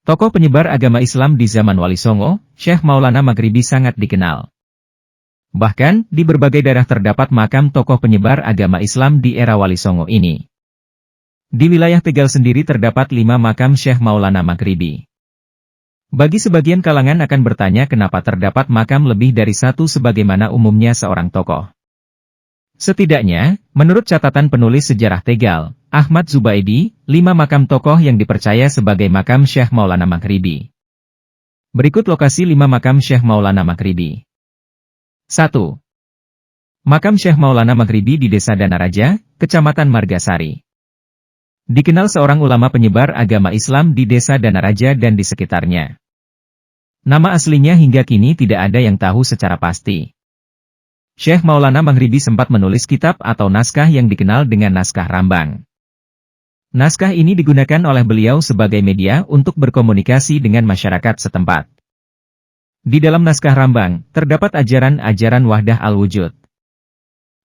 Tokoh penyebar agama Islam di zaman Wali Songo, Syekh Maulana Maghribi sangat dikenal. Bahkan, di berbagai daerah terdapat makam tokoh penyebar agama Islam di era Wali Songo ini. Di wilayah Tegal sendiri terdapat 5 makam Syekh Maulana Maghribi. Bagi sebagian kalangan akan bertanya kenapa terdapat makam lebih dari satu sebagaimana umumnya seorang tokoh. Setidaknya, menurut catatan penulis sejarah Tegal, Ahmad Zubaidi, 5 makam tokoh yang dipercaya sebagai makam Syekh Maulana Maghribi. Berikut lokasi 5 makam Syekh Maulana Maghribi. 1. Makam Syekh Maulana Maghribi di Desa Danaraja, Kecamatan Margasari. Dikenal seorang ulama penyebar agama Islam di Desa Danaraja dan di sekitarnya. Nama aslinya hingga kini tidak ada yang tahu secara pasti. Syekh Maulana Maghribi sempat menulis kitab atau naskah yang dikenal dengan Naskah Rambang. Naskah ini digunakan oleh beliau sebagai media untuk berkomunikasi dengan masyarakat setempat. Di dalam Naskah Rambang, terdapat ajaran-ajaran Wahdah Al-Wujud.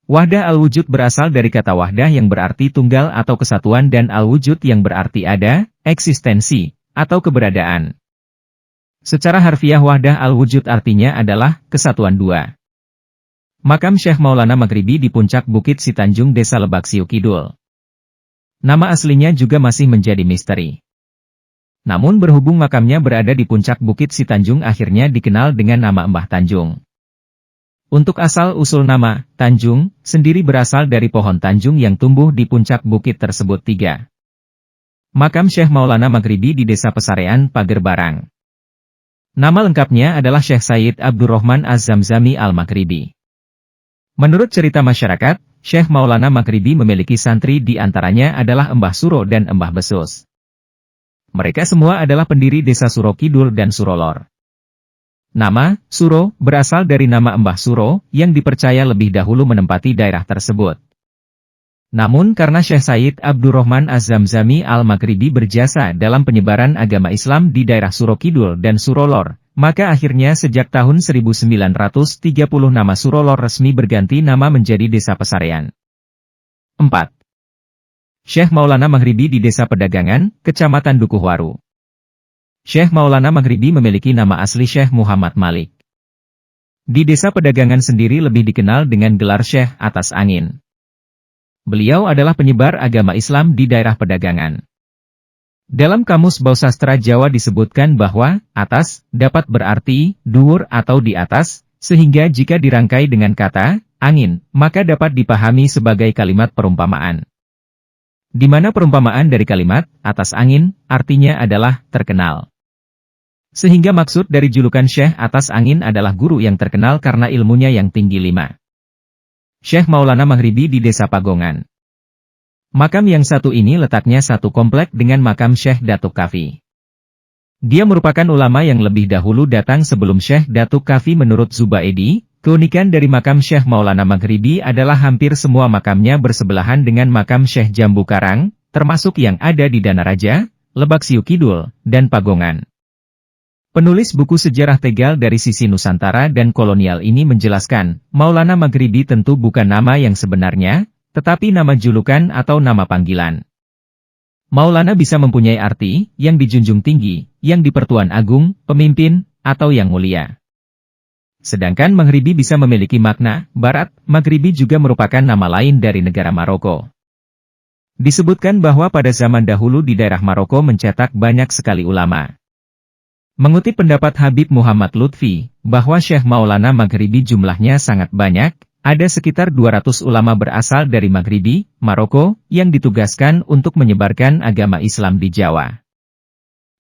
Wahdah Al-Wujud berasal dari kata wahdah yang berarti tunggal atau kesatuan dan Al-Wujud yang berarti ada, eksistensi, atau keberadaan. Secara harfiah Wahdah Al-Wujud artinya adalah kesatuan dua. Makam Syekh Maulana Maghribi di puncak Bukit Sitanjung Desa Lebak Siu Kidul. Nama aslinya juga masih menjadi misteri. Namun berhubung makamnya berada di puncak Bukit Sitanjung akhirnya dikenal dengan nama Mbah Tanjung. Untuk asal-usul nama, Tanjung, sendiri berasal dari pohon Tanjung yang tumbuh di puncak bukit tersebut 3. Makam Syekh Maulana Maghribi di Desa Pesarean, Pager Barang. Nama lengkapnya adalah Syekh Said Abdurrahman Az-Zamzami Al-Maghribi. Menurut cerita masyarakat, Syekh Maulana Maghribi memiliki santri di antaranya adalah Mbah Suro dan Mbah Besus. Mereka semua adalah pendiri desa Suro Kidul dan Suro Lor. Nama, Suro, berasal dari nama Mbah Suro, yang dipercaya lebih dahulu menempati daerah tersebut. Namun karena Syekh Said Abdurrahman Az-Zamzami Al-Maghribi berjasa dalam penyebaran agama Islam di daerah Suro Kidul dan Suro Lor, maka akhirnya sejak tahun 1930 nama Suro Lor resmi berganti nama menjadi Desa Pesarean. 4. Syekh Maulana Maghribi di Desa Pedagangan, Kecamatan Dukuhwaru. Syekh Maulana Maghribi memiliki nama asli Syekh Muhammad Malik. Di Desa Pedagangan sendiri lebih dikenal dengan gelar Syekh Atas Angin. Beliau adalah penyebar agama Islam di daerah Pedagangan. Dalam Kamus Bausastra Jawa disebutkan bahwa atas dapat berarti dhuwur atau di atas, sehingga jika dirangkai dengan kata angin, maka dapat dipahami sebagai kalimat perumpamaan. Di mana perumpamaan dari kalimat atas angin artinya adalah terkenal. Sehingga maksud dari julukan Syekh Atas Angin adalah guru yang terkenal karena ilmunya yang tinggi. 5. Syekh Maulana Maghribi di Desa Pagongan. Makam yang satu ini letaknya satu komplek dengan makam Syekh Datuk Kafi. Dia merupakan ulama yang lebih dahulu datang sebelum Syekh Datuk Kafi. Menurut Zubaidi, keunikan dari makam Syekh Maulana Maghribi adalah hampir semua makamnya bersebelahan dengan makam Syekh Jambu Karang, termasuk yang ada di Danaraja, Lebak Siu Kidul, dan Pagongan. Penulis buku sejarah Tegal dari sisi Nusantara dan kolonial ini menjelaskan, Maulana Maghribi tentu bukan nama yang sebenarnya, tetapi nama julukan atau nama panggilan. Maulana bisa mempunyai arti, yang dijunjung tinggi, yang dipertuan agung, pemimpin, atau yang mulia. Sedangkan Maghribi bisa memiliki makna, barat. Maghribi juga merupakan nama lain dari negara Maroko. Disebutkan bahwa pada zaman dahulu di daerah Maroko mencetak banyak sekali ulama. Mengutip pendapat Habib Muhammad Lutfi, bahwa Syekh Maulana Maghribi jumlahnya sangat banyak, ada sekitar 200 ulama berasal dari Maghribi, Maroko, yang ditugaskan untuk menyebarkan agama Islam di Jawa.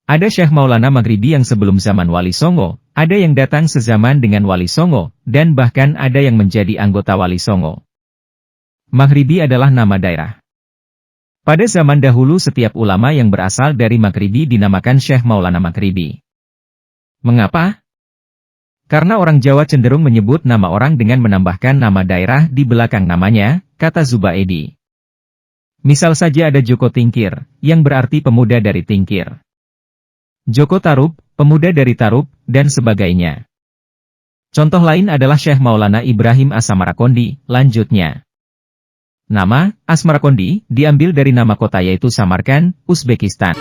Ada Syekh Maulana Maghribi yang sebelum zaman Wali Songo, ada yang datang sezaman dengan Wali Songo, dan bahkan ada yang menjadi anggota Wali Songo. Maghribi adalah nama daerah. Pada zaman dahulu setiap ulama yang berasal dari Maghribi dinamakan Syekh Maulana Maghribi. Mengapa? Karena orang Jawa cenderung menyebut nama orang dengan menambahkan nama daerah di belakang namanya, kata Zubaidi. Misal saja ada Joko Tingkir, yang berarti pemuda dari Tingkir. Joko Tarub, pemuda dari Tarub, dan sebagainya. Contoh lain adalah Syekh Maulana Ibrahim As-Samarakondi, lanjutnya. Nama, Asmarakondi, diambil dari nama kota yaitu Samarkand, Uzbekistan.